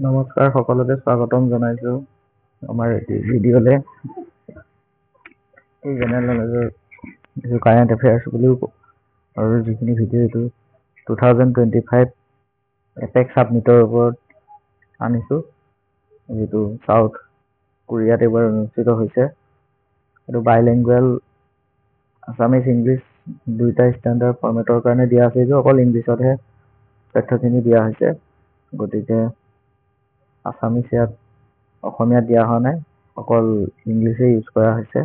নমস্কাৰ সকলোকে স্বাগতম জনাইছো আমাৰ ভিডিঅ'লে এই জেনেৰেল নলেজৰ কাৰেণ্ট এফেয়াৰ্ছ বুলিও আৰু যিখিনি ভিডিঅ' এইটো 2025 এপেক সাবমিটৰ ওপৰত আনিছো যিটো সাউথ কোৰিয়াত এবাৰ অনুষ্ঠিত হৈছে এইটো বাইলিংগুৱেল আছামিজ ইংলিছ দুইটা ষ্টেণ্ডাৰ্ড ফৰ্মেটৰ কাৰণে দিয়া আছে যে অকল ইংলিছতহে তথ্যখিনি দিয়া হৈছে গতিকে আছামিজ ইয়াত অসমীয়াত দিয়া হোৱা নাই অকল ইংলিছে ইউজ কৰা হৈছে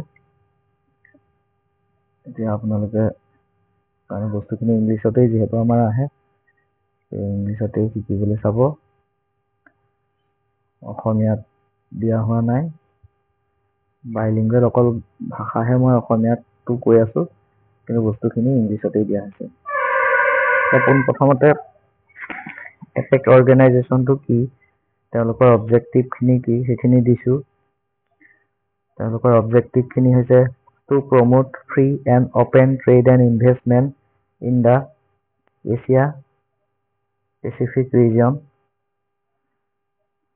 এতিয়া আপোনালোকে কাৰণ বস্তুখিনি ইংলিছতেই যিহেতু আমাৰ আহে ইংলিছতেই শিকিবলৈ চাব অসমীয়াত দিয়া হোৱা নাই বাইলিংগুৱেল অকল ভাষাহে মই অসমীয়াতটো কৈ আছো কিন্তু বস্তুখিনি ইংলিছতেই দিয়া হৈছে প্ৰথমতে এপেক অৰ্গেনাইজেশ্যনটো কি তেওঁলোকৰ অবজেক্টিভ খিনি কি সেইখিনি দিছো তেওঁলোকৰ অবজেক্টিভ খিনি হৈছে to promote free and open trade and investment in the Asia Pacific region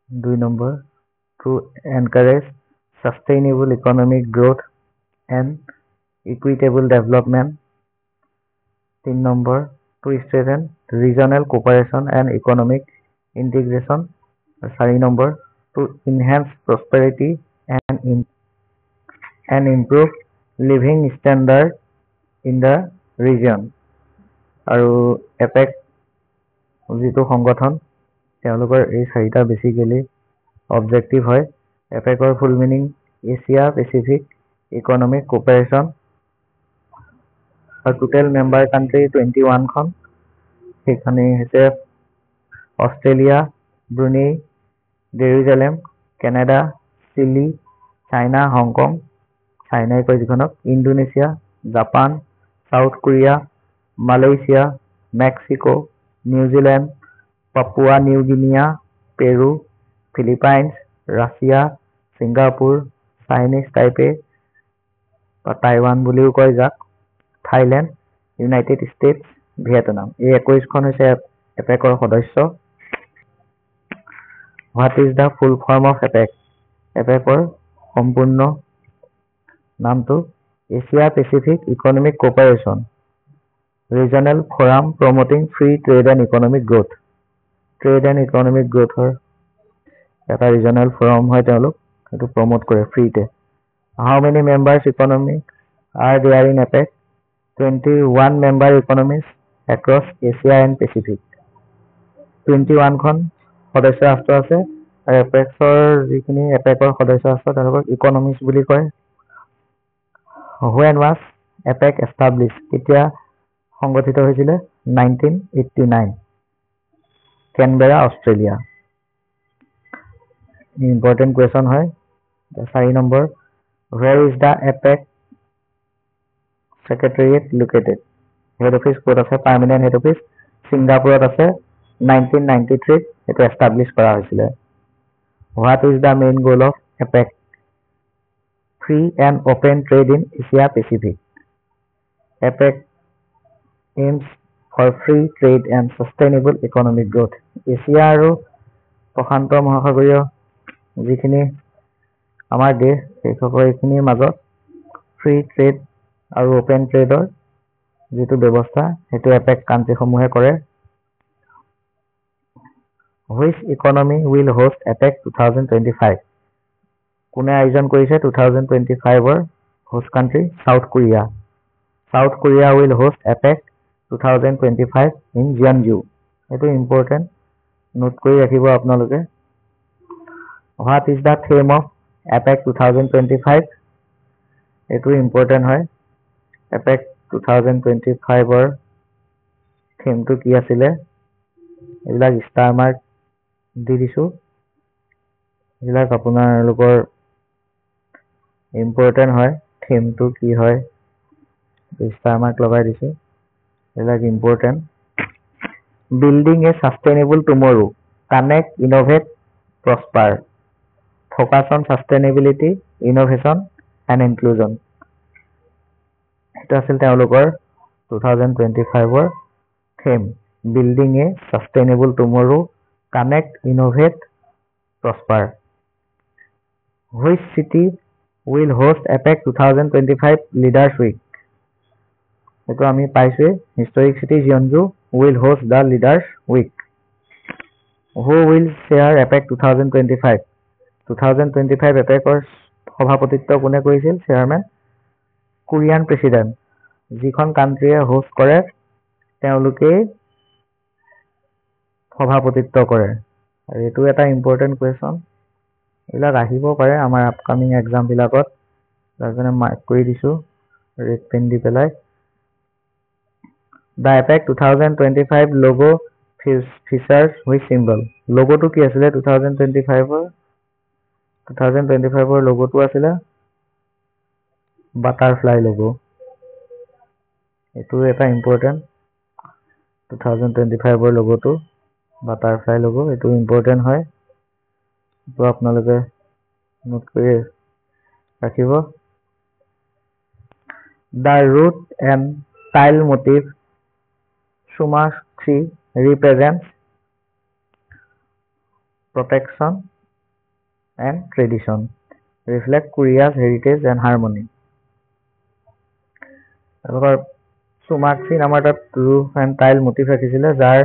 2 number to encourage sustainable economic growth and equitable development 3 number to strengthen regional cooperation and economic integration 4 number to enhance prosperity and improve living standard in the region আৰু APEC যিটো সংগঠন তেওঁলোকৰ এই চাৰিটা basically objective হয় এপেকৰ full meaning Asia Pacific economic cooperation আৰু total member country 21 খন সেইখানে হৈছে Australia Brunei Jerusalem Canada Chile China Hong Kong চাইনাই কয় যিখনক Indonesia Japan South Korea Malaysia Mexico New Zealand Papua New Guinea Peru Philippines Russia Singapore Chinese Taipei বা Taiwan বুলিও কয় যাক থাইল্যান্ড ইউনাইটেড স্টেটস ভিয়েটনাম এই 21 খন হৈছে এপেকৰ সদস্য What is the full form of APEC? এপেকৰ সম্পূৰ্ণ নামটো Asia Pacific economic cooperation regional forum promoting free trade and economic growth trade and economic গ্ৰোথৰ এটা ৰিজনাল ফোৰাম হয় তেওঁলোক এটো প্ৰমোট কৰে ফ্ৰীতে How many members economies are there in APEC? 21 member economies across Asia and Pacific. 21 খন সদস্য ৰাষ্ট্ৰ আছে আৰু এপেকৰ যিখিনি এপেকৰ সদস্য ৰাষ্ট্ৰ তেওঁলোকক ইকনমিজ বুলি কয় When was APEC established? কেতিয়া সংগঠিত হৈছিল 1989 কেনবেৰা অষ্ট্ৰেলিয়া ইম্পৰ্টেন্ট কোৱেশ্চন হয় 4 number Where is the APEC Secretariat located? Head office ক'ত আছে permanent head office সিংগাপুৰত আছে 1993 এটো এস্টাবলিশ কৰা হৈছিল What is the main goal of APEC? Free and open trade in Asia Pacific. APEC aims for free trade and sustainable economic growth. Asia আৰু প্ৰশান্ত মহাসাগৰীয় যিখিনি আমাৰ দেশ এইখিনিৰ মাজত ফ্ৰী ট্ৰেড আৰু ওপেন ট্ৰেডৰ যিটো ব্যৱস্থা সেইটো এপেক কান্ট্ৰিসমূহে কৰে Which economy will host APEC 2025? কোনে আয়োজন কৰিছে 2025 ৰ host country South Korea. South Korea will host APEC 2025 in Jeonju. এটো ইম্পৰ্টেন্ট নোট কৰি ৰাখিব আপোনালোকে What is the theme of APEC 2025? এটো ইম্পৰ্টেন্ট হয় APEC 2025 ৰ থিমটো কি আছিল এইবিলাক ষ্টাৰ মাৰ্ক দি দিছো এইবিলাক আপোনালোকৰ ইম্পৰ্টেন্ট হয় থিমটো কি হয় ষ্টাৰ মাৰ্ক লগাই দিছো এইবিলাক important Building a sustainable tomorrow connect innovate prosper focus on sustainability innovation and inclusion এটা আছিল তেওঁলোকৰ 2025 ৰ theme Building a sustainable tomorrow connect innovate prosper. Which city will host APEC 2025 Leaders Week? এইটো আমি পাইছোৱে historic city Jeonju will host the Leaders Week. Who will chair APEC 2025? 2025 APECৰ সভাপতিত্ব কোনে কৰিছিল? Chairman Korean president. যিখন কাণ্ট্ৰিয়ে হোষ্ট কৰে তেওঁলোকেই সভাপতিত্ব কৰে। আৰু এইটো এটা ইম্পৰ্টেণ্ট কুৱেশ্যন। এইবিলাক আহিব পাৰে আমাৰ আপকামিং এক্সাম বিলাকত, তাৰ কাৰণে মাৰ্ক কৰি দিছো ৰেড পেন দি পেলাই। The APEC 2025 logo features which symbol? লোগোটো কি আছিলে 2025ৰ লোগোটো আছিলে বাটাৰফ্লাই লোগো। এইটো এটা ইম্পৰ্টেণ্ট 2025ৰ লোগোটো বাটাৰফ্লাই লোগো, এইটো ইম্পৰ্টেণ্ট হয়, এইটো আপোনালোকে নোট কৰি ৰাখিব। The root and tile motif Shumashi represents protection and tradition, reflect Korea's heritage and harmony. Shumashi নামৰ এটা roof and tile motif ৰাখিছিলে, যাৰ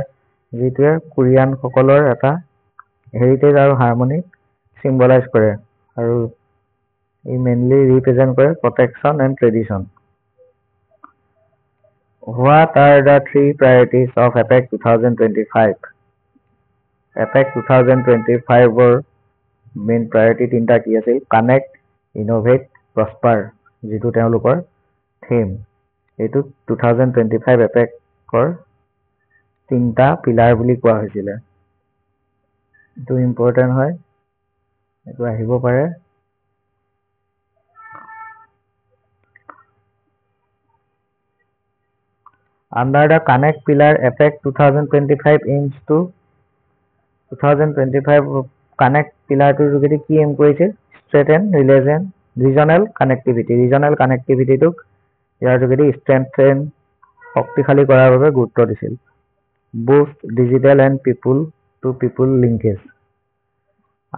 যিটোৱে কোৰিয়ান সকলৰ এটা হেৰিটেজ আৰু হাৰমনি চিম্বলাইজ কৰে, আৰু ই মেইনলি ৰিপ্ৰেজেন্ট কৰে protection and tradition. What are the three priorities of APEC 2025? APEC 2025ৰ মেইন প্ৰায়ৰিটি তিনিটা কি আছিল? কানেক্ট, ইনোভেট, প্ৰস্পাৰ, যিটো তেওঁলোকৰ থিম। এইটো 2025 APECৰ তিনিটা পিলাৰ বুলি কোৱা হৈছিলে। এইটো ইম্পৰ্টেণ্ট হয়, এইটো আহিব পাৰে। Under the Connect pillar, APEC 2025 aims to 2025 Connect pillar টোৰ যোগেদি কি এম কৰিছিল? Strengthen regional connectivity. Regional connectivity টোক ইয়াৰ যোগেদি strengthen শক্তিশালী কৰাৰ বাবে গুৰুত্ব দিছিল। Boost digital and people to people linkage.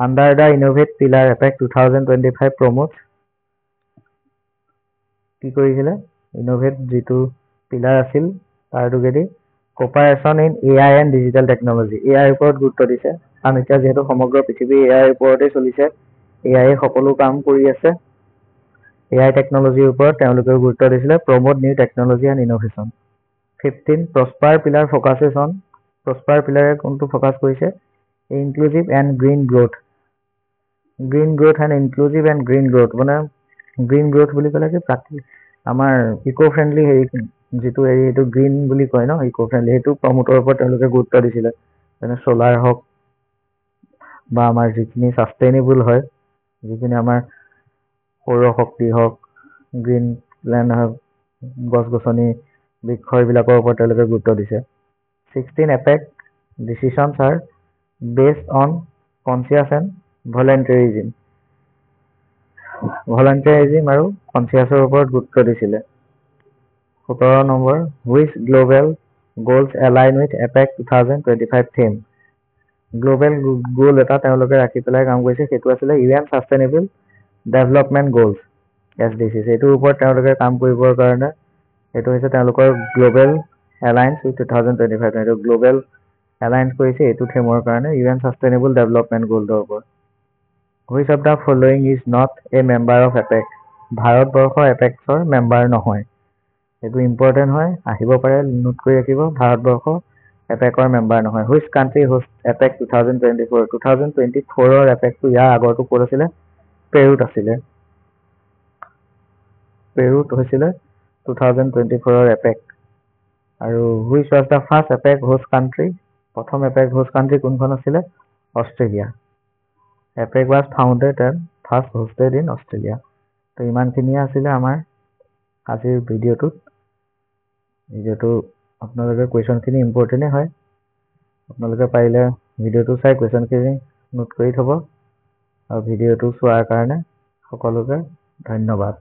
Under the Innovate pillar, APEC 2025 promotes কি কৰিছিলে? Innovate যিটো পিলাৰ আছিল তাৰ যোগেদি cooperation in AI and digital technology. AI ওপৰত গুৰুত্ব দিছে, কাৰণ এতিয়া যিহেতু সমগ্ৰ পৃথিৱী AI ওপৰতে চলিছে, AI সকলো কাম কৰি আছে, AI টেকনলজিৰ ওপৰত তেওঁলোকে গুৰুত্ব দিছিলে। Promote new technology and innovation. 15 Prosper pillar focuses on Prosper pillar কোনটো ফকাস কৰিছে? Inclusive and green growth. Green growth and inclusive and green growth মানে green growth বুলি ক'লে কি আমাৰ ইকো ফ্ৰেণ্ডলি হেৰি যিটো হেৰি এইটো গ্ৰীণ বুলি কয় ন, ইকো ফ্ৰেণ্ডলি, সেইটো প্ৰমোটৰ ওপৰত তেওঁলোকে গুৰুত্ব দিছিলে। যেনে সোলাৰ হওক বা আমাৰ যিখিনি সাষ্টেইনেবল হয়, যিখিনি আমাৰ সৌৰ শক্তি হওক, গ্ৰীণ লেণ্ড হওক, গছ গছনি বৃক্ষ এইবিলাকৰ ওপৰত তেওঁলোকে গুৰুত্ব দিছে। 16 APEC decisions are based on conscious and voluntarism. Voluntarism আৰু consciousৰ ওপৰত গুৰুত্ব দিছিলে। 17 নম্বৰ which global goals align with APEC 2025 theme? Global goal এটা তেওঁলোকে ৰাখি পেলাই কাম কৰিছে, সেইটো আছিলে UN Sustainable Development Goals SDGs। এইটোৰ ওপৰত তেওঁলোকে কাম কৰিবৰ কাৰণে এইটো হৈছে তেওঁলোকৰ গ্লোবেল এলায়েন্স উইথ 2025। এইটো গ্লোবেল এলায়েন্স কৰিছে এইটো থিমৰ কাৰণে UN Sustainable Development Goals ৰ ওপৰত। Which of the following is not a member of APEC? ভাৰতবৰ্ষ APECৰ মেম্বাৰ নহয়। এইটো ইম্পৰ্টেণ্ট হয়, আহিব পাৰে, নোট কৰি ৰাখিব। ভাৰতবৰ্ষ APECৰ মেম্বাৰ নহয়। Which country hosts APEC 2024? 2024ৰ APECটো ইয়াৰ আগৰটো ক'ত আছিলে? পেৰুত আছিলে। পেৰুত হৈছিলে 2024ৰ APEC। আৰু which was the first APEC host country? প্ৰথম APEC host country কোনখন আছিলে? Australia. APEC was founded and first hosted in Australia. তো ইমানখিনিয়ে আছিলে আমাৰ আজিৰ ভিডিঅ'টোত। ভিডিঅ'টো আপোনালোকে কুৱেশ্যনখিনি ইম্পৰ্টেণ্টেই হয়, আপোনালোকে পাৰিলে ভিডিঅ'টো চাই কুৱেশ্যনখিনি নোট কৰি থ'ব। আৰু ভিডিঅ'টো চোৱাৰ কাৰণে সকলোকে ধন্যবাদ।